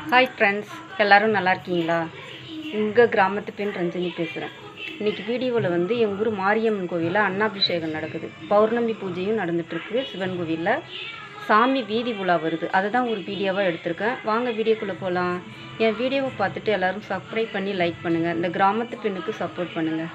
Hi friends, எல்லோரும் நல்லா இருக்கீங்களா? உங்கள் கிராமத்து பெண் ரஞ்சினி பேசுகிறேன். இன்றைக்கி வீடியோவில் எங்கள் ஊர் மாரியம்மன் கோவிலில் அன்னாபிஷேகம் நடக்குது. பௌர்ணமி பூஜையும் நடந்துகிட்ருக்கு. சிவன் கோவிலில் சாமி வீதி உலா வருது. அதை தான் ஒரு வீடியோவாக எடுத்திருக்கேன். வாங்க வீடியோக்குள்ளே போகலாம். என் வீடியோவை பார்த்துட்டு எல்லோரும் சப்ஸ்கிரைப் பண்ணி லைக் பண்ணுங்கள். இந்த கிராமத்து பெண்ணுக்கு சப்போர்ட் பண்ணுங்கள்.